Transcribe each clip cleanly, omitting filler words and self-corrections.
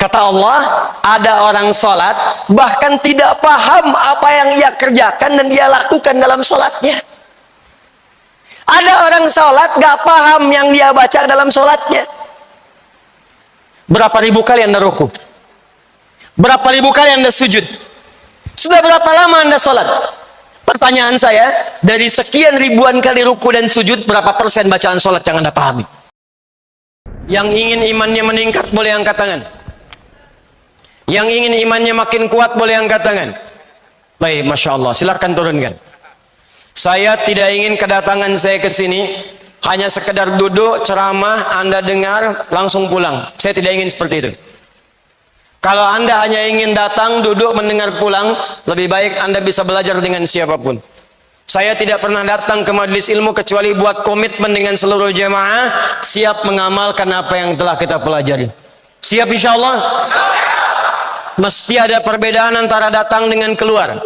Kata Allah, ada orang sholat bahkan tidak paham apa yang ia kerjakan dan ia lakukan dalam sholatnya. Ada orang sholat gak paham yang dia baca dalam sholatnya. Berapa ribu kali Anda ruku? Berapa ribu kali Anda sujud? Sudah berapa lama Anda sholat? Pertanyaan saya, dari sekian ribuan kali ruku dan sujud, berapa persen bacaan sholat yang Anda pahami? Yang ingin imannya meningkat boleh angkat tangan. Yang ingin imannya makin kuat boleh angkat tangan. Baik, Masya Allah, silakan turunkan. Saya tidak ingin kedatangan saya ke sini hanya sekedar duduk, ceramah, Anda dengar, langsung pulang. Saya tidak ingin seperti itu. Kalau Anda hanya ingin datang, duduk, mendengar, pulang, lebih baik Anda bisa belajar dengan siapapun. Saya tidak pernah datang ke majelis ilmu kecuali buat komitmen dengan seluruh jemaah, siap mengamalkan apa yang telah kita pelajari. Siap insya Allah? Mesti ada perbedaan antara datang dengan keluar.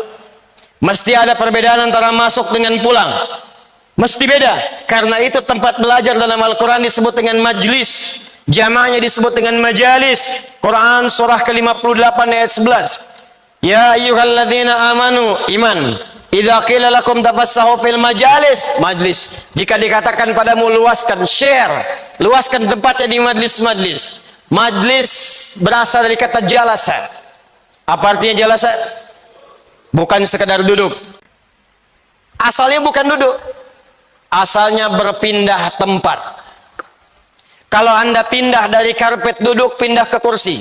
Mesti ada perbedaan antara masuk dengan pulang. Mesti beda. Karena itu tempat belajar dalam Al-Quran disebut dengan majlis. Jamaahnya disebut dengan majalis. Quran surah ke-58 ayat 11. Ya ayyuhalladzina amanu, iman. Idza qila lakum tafassahu fil majalis, majlis. Jika dikatakan padamu luaskan, share, luaskan tempatnya di majlis-majlis. Majlis berasal dari kata jalasa. Apa artinya jalasa? Bukan sekedar duduk. Asalnya bukan duduk. Asalnya berpindah tempat. Kalau Anda pindah dari karpet duduk, pindah ke kursi.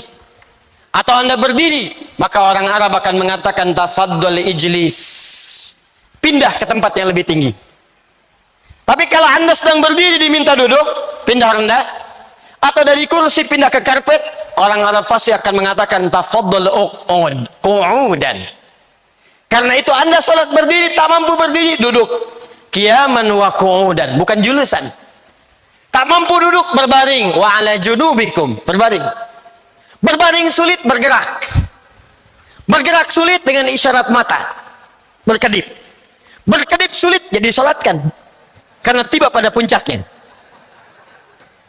Atau Anda berdiri, maka orang Arab akan mengatakan tafaddal ijlis. Pindah ke tempat yang lebih tinggi. Tapi kalau Anda sedang berdiri diminta duduk, pindah rendah. Atau dari kursi pindah ke karpet, orang Arab fasih akan mengatakan tafaddal qu'udan. Karena itu Anda sholat berdiri, tak mampu berdiri, duduk. Qiyaman wa qu'udan, bukan julusan. Tak mampu duduk, berbaring. Wa ala junubikum, berbaring. Berbaring sulit, bergerak. Bergerak sulit dengan isyarat mata. Berkedip. Berkedip sulit, jadi sholatkan. Karena tiba pada puncaknya.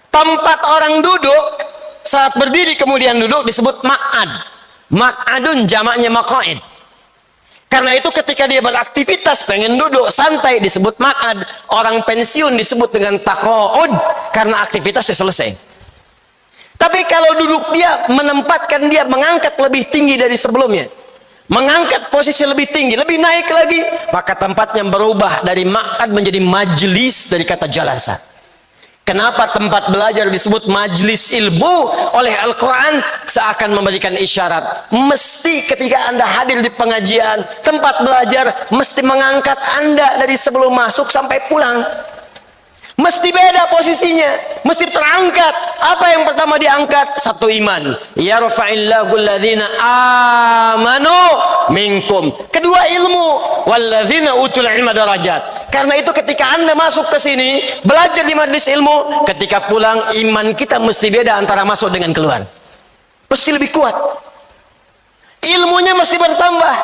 Tempat orang duduk saat berdiri kemudian duduk disebut maq'ad. Maq'adun jamaknya maq'id. Karena itu ketika dia beraktivitas pengen duduk santai disebut maq'ad. Orang pensiun disebut dengan taqa'ud karena aktivitasnya selesai. Tapi kalau duduk dia menempatkan dia mengangkat lebih tinggi dari sebelumnya. Mengangkat posisi lebih tinggi, lebih naik lagi, maka tempatnya berubah dari maq'ad menjadi majlis dari kata jalasa. Kenapa tempat belajar disebut majlis ilmu oleh Al-Quran? Seakan memberikan isyarat. Mesti ketika Anda hadir di pengajian, tempat belajar, mesti mengangkat Anda dari sebelum masuk sampai pulang. Mesti beda posisinya. Mesti terangkat. Apa yang pertama diangkat? Satu, iman. Yarfa'illahu alladhina amanu minkum. Kedua, ilmu. Walladzina utul ilma darajat. Karena itu ketika Anda masuk ke sini, belajar di majlis ilmu, ketika pulang, iman kita mesti beda antara masuk dengan keluar. Mesti lebih kuat. Ilmunya mesti bertambah.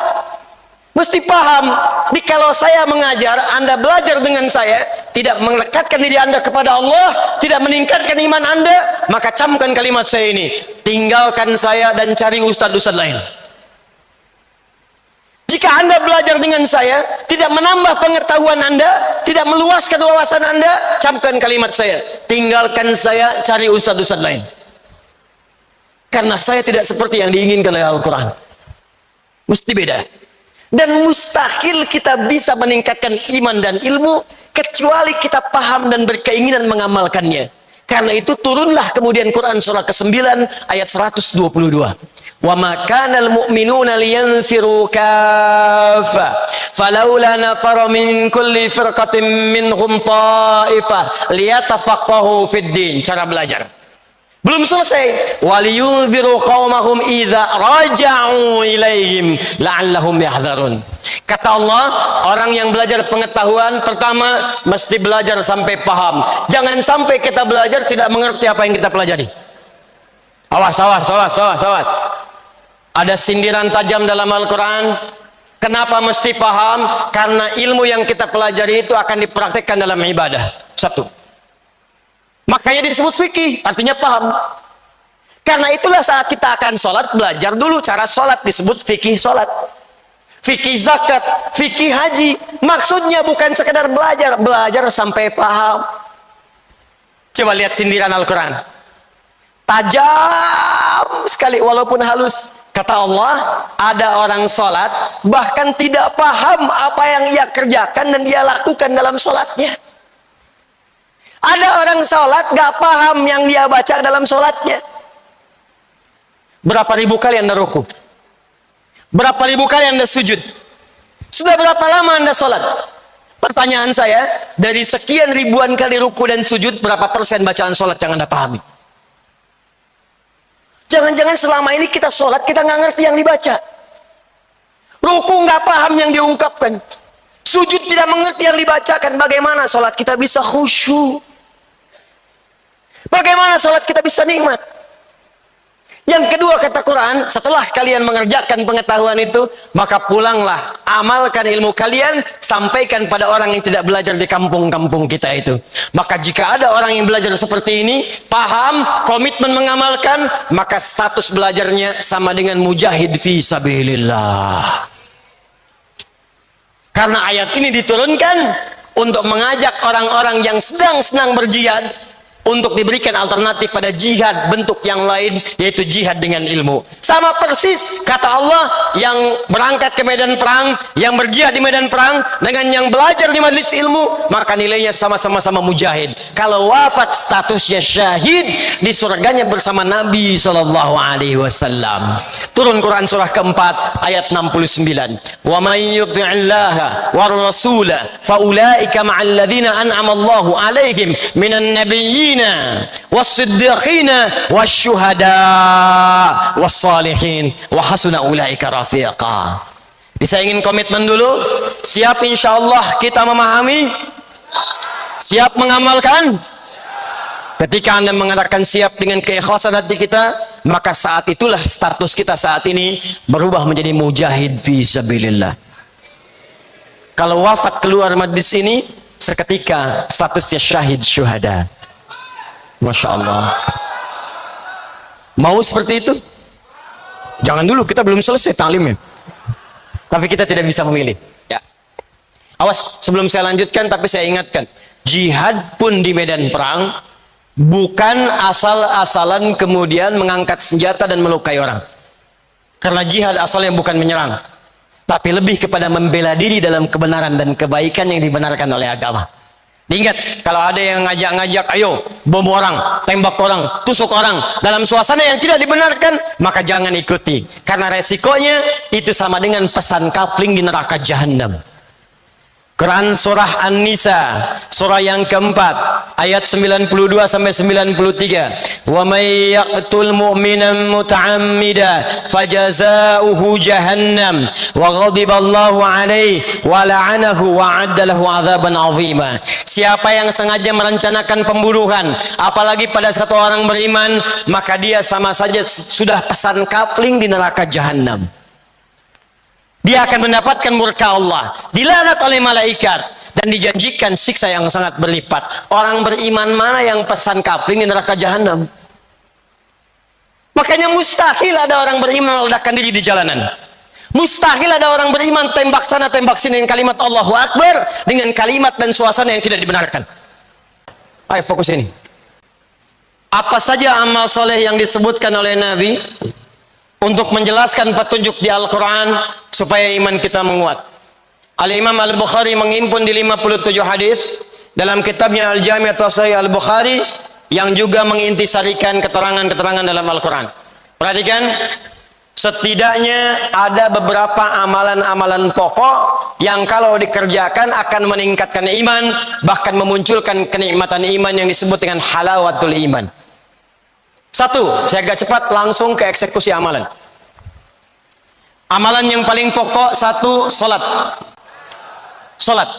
Mesti paham. Jadi kalau saya mengajar, Anda belajar dengan saya, tidak melekatkan diri Anda kepada Allah, tidak meningkatkan iman Anda, maka camkan kalimat saya ini. Tinggalkan saya dan cari ustadz-ustadz lain. Jika Anda belajar dengan saya, tidak menambah pengetahuan Anda, tidak meluaskan wawasan Anda, camkan kalimat saya. Tinggalkan saya, cari ustadz-ustadz lain. Karena saya tidak seperti yang diinginkan oleh Al-Quran. Mesti beda. Dan mustahil kita bisa meningkatkan iman dan ilmu kecuali kita paham dan berkeinginan mengamalkannya. Karena itu turunlah kemudian Quran surah ke-9 ayat 122. Wa ma kana al-mu'minuna liyanfiru kaffa falawla nafara min kulli firqatin minhum ta'ifah liyatafaqahu fid din. Cara belajar belum selesai. Waliyunziru qaumahum idza raja'u ilaihim la'allahum yahdharun. Kata Allah, orang yang belajar pengetahuan pertama mesti belajar sampai paham. Jangan sampai kita belajar tidak mengerti apa yang kita pelajari. Awas, awas, awas, awas, awas. Ada sindiran tajam dalam Al-Quran. Kenapa mesti paham? Karena ilmu yang kita pelajari itu akan dipraktikkan dalam ibadah. Satu. Makanya disebut fikih, artinya paham. Karena itulah saat kita akan sholat, belajar dulu cara sholat, disebut fikih sholat, fikih zakat, fikih haji. Maksudnya bukan sekedar belajar, belajar sampai paham. Coba lihat sindiran Al-Quran, tajam sekali walaupun halus. Kata Allah, ada orang sholat bahkan tidak paham apa yang ia kerjakan dan dia lakukan dalam sholatnya. Ada orang sholat gak paham yang dia baca dalam sholatnya. Berapa ribu kali Anda ruku? Berapa ribu kali Anda sujud? Sudah berapa lama Anda sholat? Pertanyaan saya, dari sekian ribuan kali ruku dan sujud, berapa persen bacaan sholat yang Anda pahami? Jangan-jangan selama ini kita sholat, kita nggak ngerti yang dibaca. Ruku nggak paham yang diungkapkan. Sujud tidak mengerti yang dibacakan. Bagaimana sholat kita bisa khusyuk? Bagaimana sholat kita bisa nikmat? Yang kedua kata Quran, setelah kalian mengerjakan pengetahuan itu, maka pulanglah, amalkan ilmu kalian, sampaikan pada orang yang tidak belajar di kampung-kampung kita itu. Maka jika ada orang yang belajar seperti ini, paham, komitmen mengamalkan, maka status belajarnya sama dengan mujahid fi sabilillah. Karena ayat ini diturunkan untuk mengajak orang-orang yang sedang senang berjihad untuk diberikan alternatif pada jihad bentuk yang lain, yaitu jihad dengan ilmu. Sama persis kata Allah, yang berangkat ke medan perang, yang berjihad di medan perang, dengan yang belajar di majelis ilmu, maka nilainya sama-sama mujahid. Kalau wafat statusnya syahid, di surganya bersama Nabi SAW. Turun Quran surah keempat ayat 69. Wa may yuti'illaha war rasula fa ulaika ma'al ladzina an'ama Allahu 'alaihim minan nabiyyin was-siddiqina wasyuhada was-salihin wa hasuna ulaika rafiqa. Saya ingin komitmen dulu. Siap insyaallah kita memahami? Siap mengamalkan? Ketika Anda mengatakan siap dengan keikhlasan hati kita, maka saat itulah status kita saat ini berubah menjadi mujahid fi sabilillah. Kalau wafat keluar majlis ini, seketika statusnya syahid syuhada. Masya Allah. Mau seperti itu? Jangan dulu, kita belum selesai talimnya. Tapi kita tidak bisa memilih. Ya. Awas, sebelum saya lanjutkan, tapi saya ingatkan, jihad pun di medan perang bukan asal-asalan kemudian mengangkat senjata dan melukai orang. Karena jihad asalnya bukan menyerang, tapi lebih kepada membela diri dalam kebenaran dan kebaikan yang dibenarkan oleh agama. Ingat, kalau ada yang ngajak-ngajak, ayo bom orang, tembak orang, tusuk orang dalam suasana yang tidak dibenarkan, maka jangan ikuti. Karena resikonya itu sama dengan pesan kapling di neraka jahanam. Quran surah An-Nisa, surah yang keempat, ayat 92 sampai 93. Wa may yaqtul mu'minan muta'ammida fajazauhu jahannam wa ghadiballahu alaihi wa la'anahu wa 'adda lahu 'adzaban 'azima. Siapa yang sengaja merencanakan pembunuhan apalagi pada satu orang beriman, maka dia sama saja sudah pesan kapling di neraka jahanam. Dia akan mendapatkan murka Allah, dilaknat oleh malaikat, dan dijanjikan siksa yang sangat berlipat. Orang beriman mana yang pesan kapling di neraka jahanam? Makanya mustahil ada orang beriman meledakkan diri di jalanan. Mustahil ada orang beriman tembak sana tembak sini dengan kalimat Allahu Akbar, dengan kalimat dan suasana yang tidak dibenarkan. Ayo fokus ini. Apa saja amal soleh yang disebutkan oleh Nabi untuk menjelaskan petunjuk di Al-Quran supaya iman kita menguat. Al-Imam Al-Bukhari menghimpun di 57 hadis dalam kitabnya Al-Jami' Sahih Al-Bukhari, yang juga mengintisarikan keterangan-keterangan dalam Al-Quran. Perhatikan, setidaknya ada beberapa amalan-amalan pokok yang kalau dikerjakan akan meningkatkan iman, bahkan memunculkan kenikmatan iman yang disebut dengan halawatul iman. Satu, saya agak cepat langsung ke eksekusi amalan. Amalan yang paling pokok, satu, solat. Solat.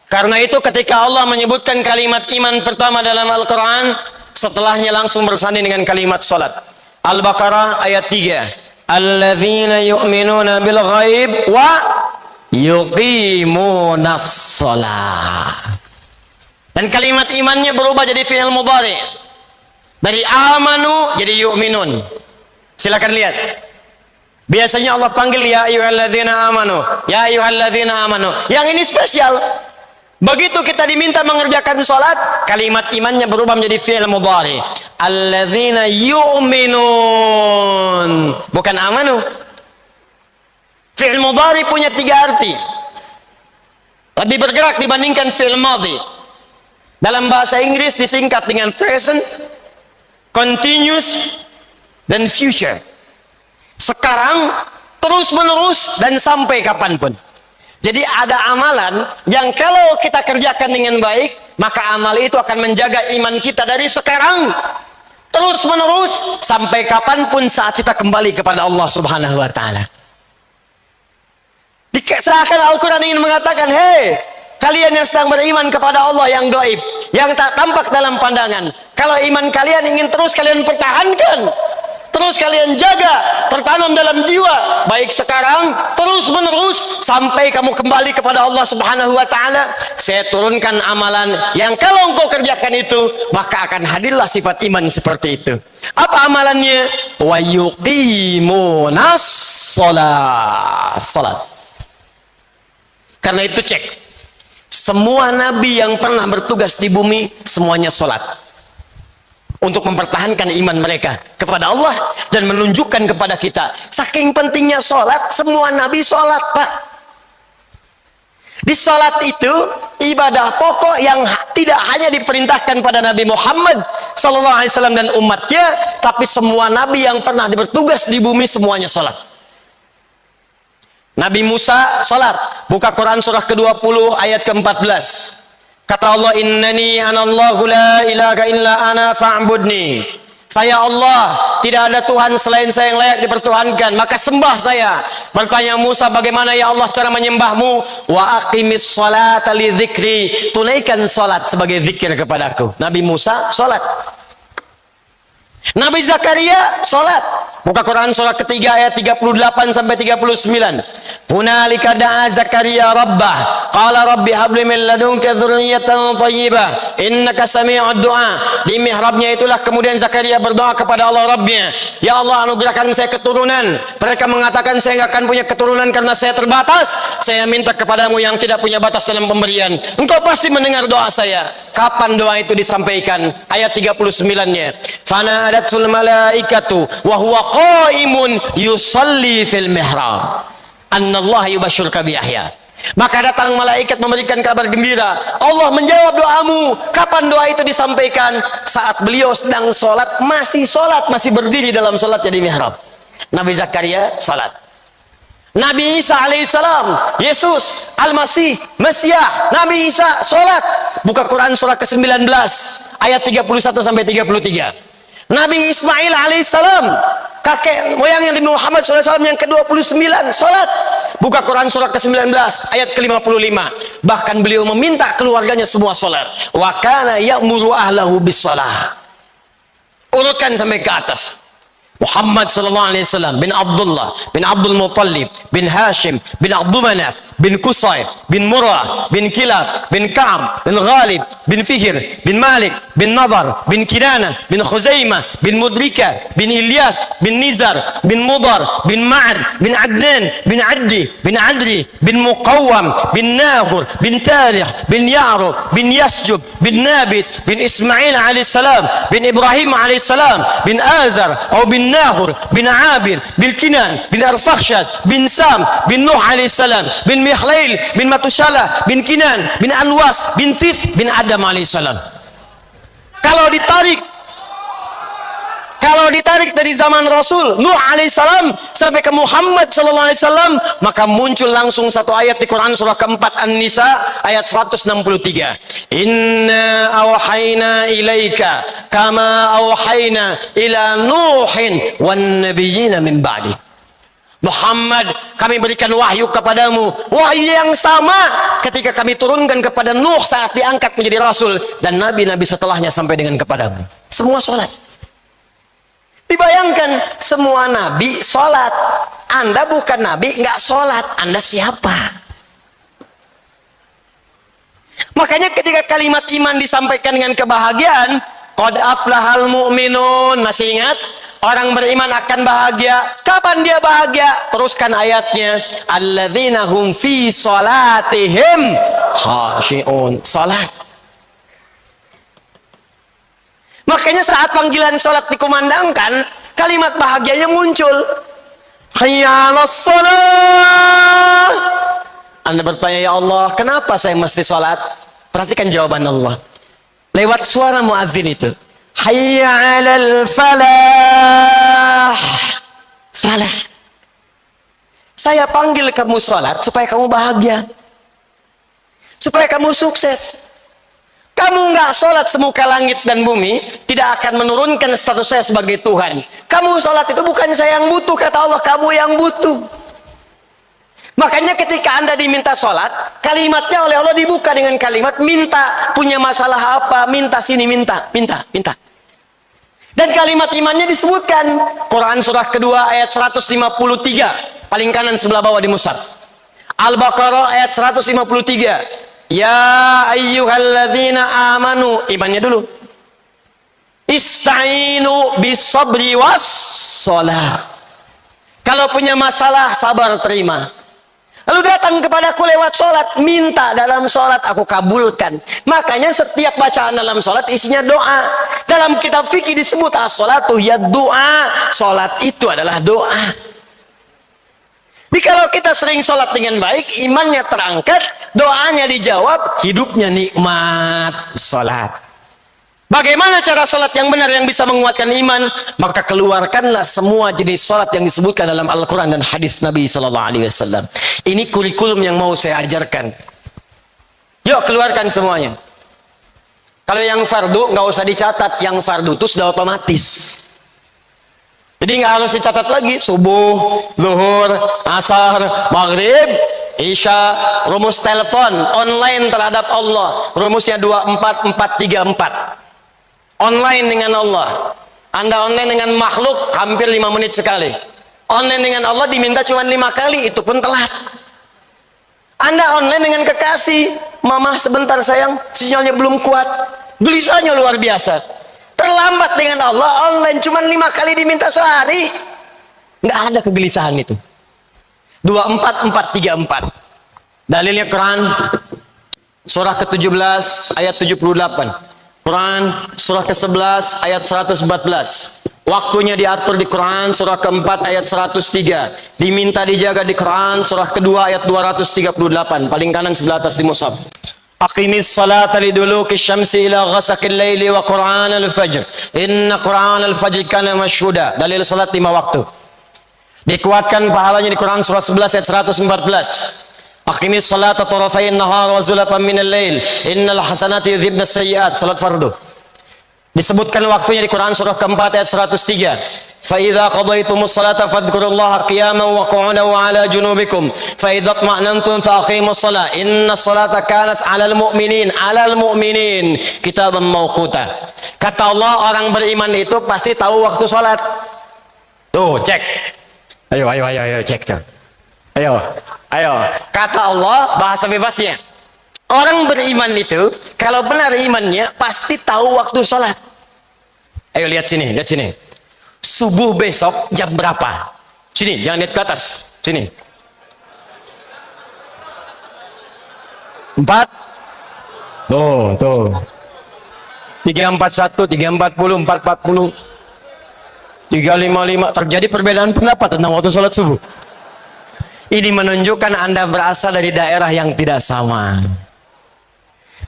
Karena itu ketika Allah menyebutkan kalimat iman pertama dalam Al-Quran, setelahnya langsung bersanding dengan kalimat solat. Al-Baqarah ayat 3. Alladzina yu'minuna bil ghaib wa yuqimunas sholah. Dan kalimat imannya berubah jadi fi'il mudhari. Dari amanu jadi yu'minun. Silakan lihat. Biasanya Allah panggil ya ayyuhalladzina amanu, ya ayyuhalladzina amanu. Yang ini spesial. Begitu kita diminta mengerjakan sholat, kalimat imannya berubah menjadi fi'il mudhari. Alladzina yu'minun, bukan amanu. Fi'il mudhari punya 3 arti. Lebih bergerak dibandingkan fi'il madhi. Dalam bahasa Inggris disingkat dengan present, continuous, dan future. Sekarang, terus menerus, dan sampai kapanpun. Jadi ada amalan yang kalau kita kerjakan dengan baik, maka amal itu akan menjaga iman kita dari sekarang, terus menerus, sampai kapanpun saat kita kembali kepada Allah subhanahu wa ta'ala. Seakan Al-Quran ingin mengatakan, hei, kalian yang sedang beriman kepada Allah yang gaib, yang tak tampak dalam pandangan, kalau iman kalian ingin terus kalian pertahankan, terus kalian jaga, tertanam dalam jiwa, baik sekarang, terus menerus, sampai kamu kembali kepada Allah subhanahu wa ta'ala, saya turunkan amalan yang kalau engkau kerjakan itu, maka akan hadirlah sifat iman seperti itu. Apa amalannya? Wa yuqimunas salat. Karena itu cek, semua nabi yang pernah bertugas di bumi, semuanya sholat. Untuk mempertahankan iman mereka kepada Allah dan menunjukkan kepada kita, saking pentingnya sholat, semua nabi sholat, Pak. Di sholat itu ibadah pokok yang tidak hanya diperintahkan pada Nabi Muhammad SAW dan umatnya, tapi semua nabi yang pernah bertugas di bumi semuanya sholat. Nabi Musa salat, buka Quran surah ke-20 ayat ke-14. Kata Allah, innani anallahu la ilaha illa ana fa'budni. Saya Allah, tidak ada Tuhan selain saya yang layak dipertuhankan, maka sembah saya. Bertanya Musa, bagaimana ya Allah cara menyembahmu? Wa aqimis sholata li dzikri, tunaikan salat sebagai zikir kepadaku. Nabi Musa salat. Nabi Zakaria salat, buka Quran surah ketiga ayat 38 sampai 39. Hunalika da'a Zakaria rabbah qala rabbi habli min ladunka dzurriyyatan thayyibah innaka sami'ud du'a. Di mihrabnya itulah kemudian Zakaria berdoa kepada Allah Rabbnya, ya Allah anugerahkan saya keturunan. Mereka mengatakan saya enggak akan punya keturunan karena saya terbatas. Saya minta kepadamu yang tidak punya batas dalam pemberian, engkau pasti mendengar doa saya. Kapan doa itu disampaikan? Ayat 39-nya, fanadatul malaikatu wa huwa qaimun yusalli fil mihrab annallaha yubashshiruka bi Yahya. Maka datang malaikat memberikan kabar gembira, Allah menjawab doamu. Kapan doa itu disampaikan? Saat beliau sedang sholat, masih berdiri dalam sholatnya di mihrab. Nabi Zakaria sholat. Nabi Isa alaihissalam, Yesus Al-Masih Mesiah, Nabi Isa sholat. Buka Quran surah ke-19 ayat 31 sampai 33. Nabi Ismail alaihissalam, kakek moyang yang Nabi Muhammad SAW yang ke-29 sholat. Buka Quran surah ke-19 ayat ke-55. Bahkan beliau meminta keluarganya semua sholat. Wa kana ya'muru ahlahu bis shalah. Urutkan sampai ke atas. Muhammad sallallahu alaihi wasallam bin Abdullah bin Abdul Muttalib bin Hashim bin Abdul Manaf bin Qusay bin Murrah bin Kilab bin Ka'ab bin Ghalib bin Fihr bin Malik bin Nadar bin Kinana bin Khuzaimah bin Mudrika bin Ilyas bin Nizar bin Mudar bin Ma'ad bin Adnan bin Addi bin Adri bin Muqawwam bin Nahur bin Tarikh bin Ya'rub bin Yasjub bin Nabit bin Ismail alaihissalam bin Ibrahim alaihissalam bin Azar atau bin Nahur bin Abir bin Kinan bin Arfakhshad bin Sam bin Nuh alaihissalam bin Mikhlail bin Matushalah bin Kinan bin Anwas bin Sis bin Adam alaihissalam. Kalau ditarik dari zaman Rasul Nuh alaihissalam sampai ke Muhammad sallallahu alaihi wasallam, maka muncul langsung satu ayat di Quran surah keempat An-Nisa ayat 163. Inna awhayna ilaika kama awhayna ila Nuhin wan nabiyyina min ba'di. Muhammad, kami berikan wahyu kepadamu, wahyu yang sama ketika kami turunkan kepada Nuh saat diangkat menjadi Rasul, dan nabi-nabi setelahnya sampai dengan kepadamu. Semua sholat. Dibayangkan, semua nabi sholat. Anda bukan nabi, nggak sholat. Anda siapa? Makanya ketika kalimat iman disampaikan dengan kebahagiaan, Qad aflahal mu'minun. Masih ingat? Orang beriman akan bahagia. Kapan dia bahagia? Teruskan ayatnya. Alladzina hum fi salatihim khashi'un. Salat. Makanya saat panggilan salat dikumandangkan, kalimat bahagianya muncul. Hayya 'alas shalah. Anda bertanya, ya Allah, kenapa saya mesti salat? Perhatikan jawaban Allah. Lewat suara muadzin itu. Hayya 'alal falah. Falah. Saya panggil kamu salat supaya kamu bahagia. Supaya kamu sukses. Kamu nggak sholat semuka langit dan bumi, tidak akan menurunkan status saya sebagai Tuhan. Kamu sholat itu bukan saya yang butuh, kata Allah, kamu yang butuh. Makanya ketika Anda diminta sholat, kalimatnya oleh Allah dibuka dengan kalimat minta. Punya masalah apa? Minta sini, minta. Dan kalimat imannya disebutkan. Quran surah kedua ayat 153. Paling kanan sebelah bawah di mushaf. Al-Baqarah ayat 153. Ya ayyuhalladzina amanu, imannya dulu. Ista'inu bisabri was sholat. Kalau punya masalah, sabar terima. Lalu datang kepadaku lewat sholat, minta dalam sholat, aku kabulkan. Makanya setiap bacaan dalam sholat isinya doa. Dalam kitab fikih disebut as-sholatu ya doa. Sholat itu adalah doa. Jadi kalau kita sering sholat dengan baik, imannya terangkat, doanya dijawab, hidupnya nikmat sholat. Bagaimana cara sholat yang benar yang bisa menguatkan iman? Maka keluarkanlah semua jenis sholat yang disebutkan dalam Al-Quran dan hadis Nabi SAW. Ini kurikulum yang mau saya ajarkan. Yuk keluarkan semuanya. Kalau yang fardu nggak usah dicatat, yang fardu itu sudah otomatis. Jadi nggak harus dicatat lagi. Subuh, zuhur, asar, maghrib, isya. Rumus telepon online terhadap Allah, rumusnya 24434. Online dengan Allah. Anda online dengan makhluk hampir 5 menit sekali. Online dengan Allah diminta cuma 5 kali, itu pun telat. Anda online dengan kekasih, mama sebentar sayang, sinyalnya belum kuat, gelisahnya luar biasa. Terlambat dengan Allah, online cuma 5 kali diminta sehari. Nggak ada kegelisahan itu. 24434. Dalilnya Quran surah ke-17 ayat 78. Quran surah ke-11 ayat 114. Waktunya diatur di Quran surah ke-4 ayat 103. Diminta dijaga di Quran surah kedua ayat 238. Paling kanan sebelah atas di mushaf. Aqimis salata liduluki syamsi ila ghasaqil laili wa Qur'an al-fajr. Inna Qur'an al-fajr kana mashhuda. Dalil salat 5 waktu. Dikuatkan pahalanya di Quran surah 11 ayat 114. Aqimis salata tarafayn nahar wa zulafan minal lail. Innal hasanati yudhibna sayyi'at. Salat fardu. Disebutkan waktunya di Quran surah keempat ayat 103. فَإِذَا قَضَيْتُمُ الصَّلَاةَ فَاذْكُرُوا اللَّهَ قِيَامًا وَقُعُودًا وَعَلَى جُنُوبِكُمْ فَإِذَا اطْمَأْنَنْتُمْ فَأَقِيمُوا الصَّلَاةَ إِنَّ الصَّلَاةَ كَانَتْ عَلَى الْمُؤْمِنِينَ كِتَابًا مَوْقُوتًا. Kata Allah, orang beriman itu pasti tahu waktu sholat. Tuh, cek. Ayo, cek tuh. Ayo. Kata Allah, bahasa bebasnya. Orang beriman itu, kalau benar imannya, pasti tahu waktu sholat. Ayo lihat sini. Subuh besok jam berapa? Sini, jangan lihat ke atas. Sini. 4. Tuh. 341, 340, 440, 355. Terjadi perbedaan pendapat tentang waktu sholat subuh. Ini menunjukkan Anda berasal dari daerah yang tidak sama.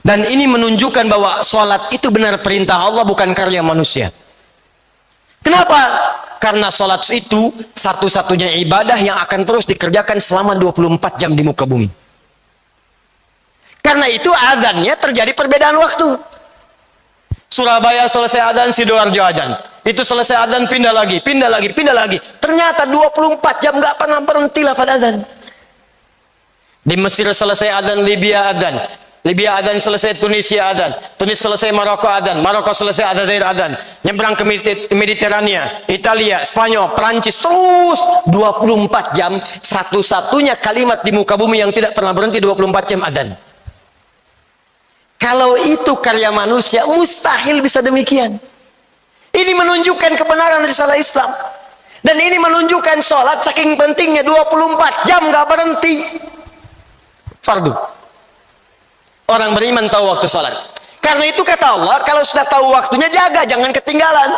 Dan ini menunjukkan bahwa sholat itu benar perintah Allah, bukan karya manusia. Kenapa? Karena sholat itu satu-satunya ibadah yang akan terus dikerjakan selama 24 jam di muka bumi. Karena itu azannya terjadi perbedaan waktu. Surabaya selesai azan, Sidoarjo azan. Itu selesai azan, pindah lagi. Ternyata 24 jam nggak pernah berhenti lafaz azan. Di Mesir selesai azan, Libya azan. Libya adzan selesai, Tunisia adzan, Tunis selesai, Maroko adzan, Maroko selesai, Aljazair adzan, nyebrang ke Mediterania, Italia, Spanyol, Prancis, terus 24 jam, satu-satunya kalimat di muka bumi yang tidak pernah berhenti 24 jam adzan. Kalau itu karya manusia, mustahil bisa demikian. Ini menunjukkan kebenaran risalah Islam. Dan ini menunjukkan sholat saking pentingnya 24 jam gak berhenti. Fardu. Orang beriman tahu waktu sholat. Karena itu kata Allah, kalau sudah tahu waktunya jaga, jangan ketinggalan.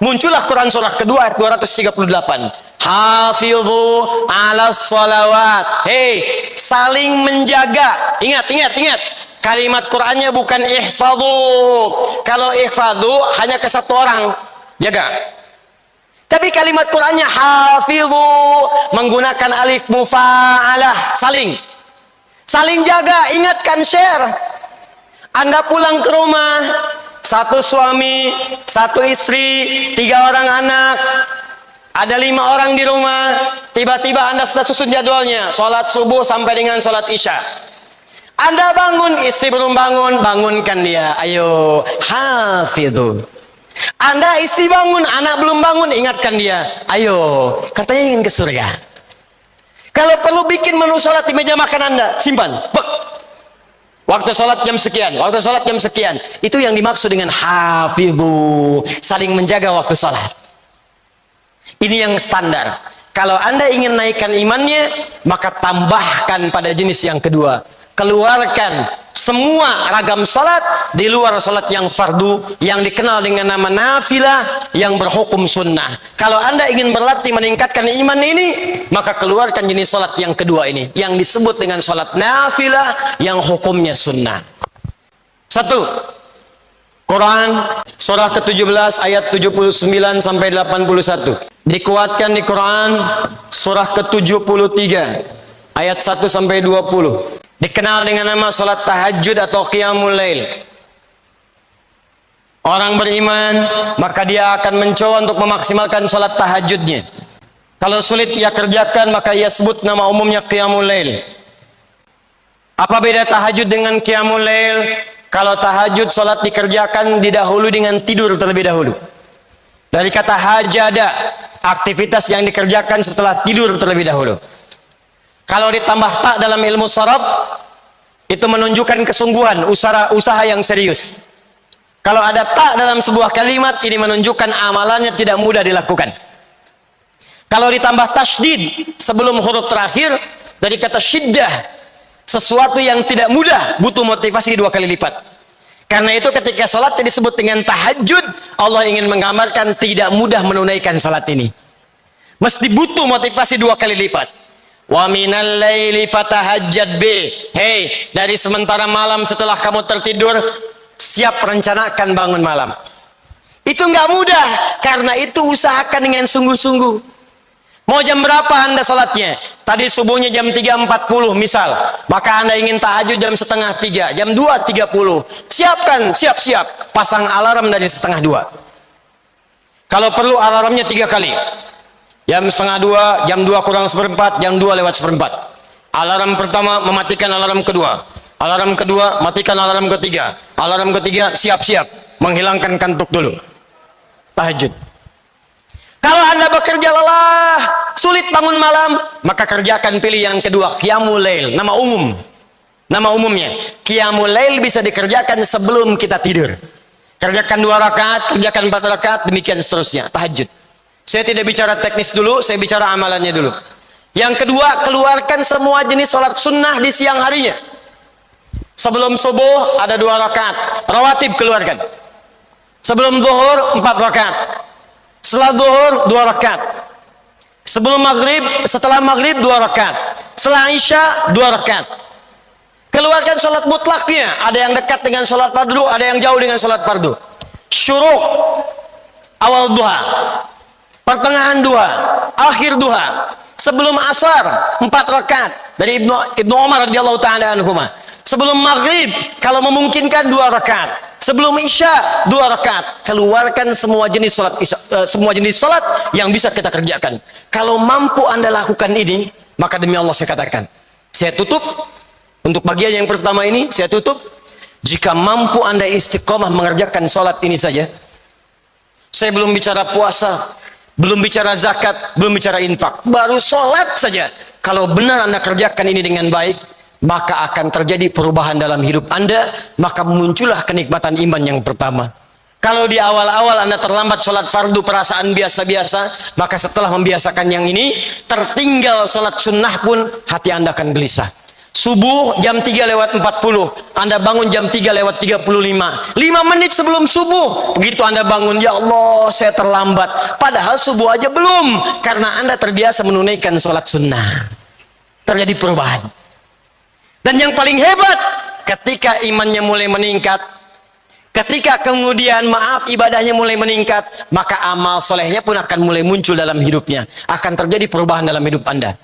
Muncullah Quran surah kedua ayat 238. Hafidhu ala sholawat. Hei, saling menjaga. Ingat. Kalimat Qur'annya bukan ihfadhu. Kalau ihfadhu hanya ke satu orang, jaga. Tapi kalimat Qur'annya hafidhu, menggunakan alif mufa'alah, saling jaga, ingatkan, share. Anda pulang ke rumah, satu suami, satu istri, 3 orang anak, ada 5 orang di rumah, tiba-tiba Anda sudah susun jadwalnya, sholat subuh sampai dengan sholat isya. Anda bangun, istri belum bangun, bangunkan dia. Ayo, hafidhu. Anda istri bangun, anak belum bangun, ingatkan dia. Ayo, katanya ingin ke surga. Kalau perlu bikin menu sholat di meja makan Anda, simpan. Bek. Waktu sholat jam sekian, waktu sholat jam sekian. Itu yang dimaksud dengan hafidhu. Saling menjaga waktu sholat. Ini yang standar. Kalau Anda ingin naikkan imannya, maka tambahkan pada jenis yang kedua. Keluarkan semua ragam salat di luar salat yang fardu, yang dikenal dengan nama nafilah, yang berhukum sunnah. Kalau Anda ingin berlatih meningkatkan iman ini, maka keluarkan jenis salat yang kedua ini, yang disebut dengan salat nafilah, yang hukumnya sunnah. 1. Quran surah ke-17 ayat 79 sampai 81. Dikuatkan di Quran surah ke-73 ayat 1 sampai 20. Dikenal dengan nama salat tahajud atau qiyamul lail. Orang beriman, maka dia akan mencoba untuk memaksimalkan salat tahajudnya. Kalau sulit ia kerjakan, maka ia sebut nama umumnya qiyamul lail. Apa beda tahajud dengan qiyamul lail? Kalau tahajud salat dikerjakan didahului dengan tidur terlebih dahulu. Dari kata hajada, aktivitas yang dikerjakan setelah tidur terlebih dahulu. Kalau ditambah tak dalam ilmu sharaf, itu menunjukkan kesungguhan, usaha yang serius. Kalau ada tak dalam sebuah kalimat, ini menunjukkan amalannya tidak mudah dilakukan. Kalau ditambah tasydid sebelum huruf terakhir, dari kata syiddah, sesuatu yang tidak mudah, butuh motivasi 2 kali lipat. Karena itu ketika sholat disebut dengan tahajud, Allah ingin menggambarkan tidak mudah menunaikan sholat ini. Mesti butuh motivasi 2 kali lipat. Wa minal laili fatahajjad bi. Hei, dari sementara malam setelah kamu tertidur, siap rencanakan bangun malam. Itu nggak mudah, karena itu usahakan dengan sungguh-sungguh. Mau jam berapa Anda sholatnya? Tadi subuhnya jam 3.40 misal, maka Anda ingin tahajud jam 2.30, jam 2.30. Siapkan, siap-siap, pasang alarm dari 1.30. Kalau perlu alarmnya 3 kali. Jam 1.30, jam 2 kurang seperempat, jam 2 lewat seperempat. Alarm pertama mematikan alarm kedua. Alarm kedua matikan alarm ketiga. Alarm ketiga siap-siap menghilangkan kantuk dulu. Tahajud. Kalau Anda bekerja lelah, sulit bangun malam, maka kerjakan pilih yang kedua, qiyamul lail, nama umum. Nama umumnya. Qiyamul lail bisa dikerjakan sebelum kita tidur. Kerjakan 2 rakaat, kerjakan 4 rakaat, demikian seterusnya. Tahajud. Saya tidak bicara teknis dulu, saya bicara amalannya dulu. Yang kedua, keluarkan semua jenis sholat sunnah di siang harinya. Sebelum subuh ada 2 rakaat, rawatib keluarkan. Sebelum zuhur 4 rakaat. Setelah zuhur 2 rakaat. Sebelum maghrib, setelah maghrib 2 rakaat. Setelah isya 2 rakaat. Keluarkan sholat mutlaknya. Ada yang dekat dengan sholat fardu, ada yang jauh dengan sholat fardu. Syuruk awal duha, pertengahan duha, akhir duha, sebelum asar 4 rakaat dari Ibnu Umar radhiyallahu taala anhuma. Sebelum maghrib kalau memungkinkan 2 rakaat, sebelum isya 2 rakaat. Keluarkan semua jenis salat yang bisa kita kerjakan. Kalau mampu Anda lakukan ini, maka demi Allah saya katakan, saya tutup untuk bagian yang pertama ini, saya tutup. Jika mampu Anda istiqomah mengerjakan salat ini saja, saya belum bicara puasa, belum bicara zakat, belum bicara infak, baru sholat saja. Kalau benar Anda kerjakan ini dengan baik, maka akan terjadi perubahan dalam hidup Anda, maka muncullah kenikmatan iman yang pertama. Kalau di awal-awal Anda terlambat sholat fardu, perasaan biasa-biasa, maka setelah membiasakan yang ini, tertinggal sholat sunnah pun hati Anda akan gelisah. Subuh jam 3:40, Anda bangun jam 3:35, 5 menit sebelum subuh, begitu Anda bangun, ya Allah saya terlambat, padahal subuh aja belum, karena Anda terbiasa menunaikan sholat sunnah. Terjadi perubahan. Dan yang paling hebat, ketika imannya mulai meningkat, ketika kemudian ibadahnya mulai meningkat, maka amal solehnya pun akan mulai muncul dalam hidupnya. Akan terjadi perubahan dalam hidup Anda.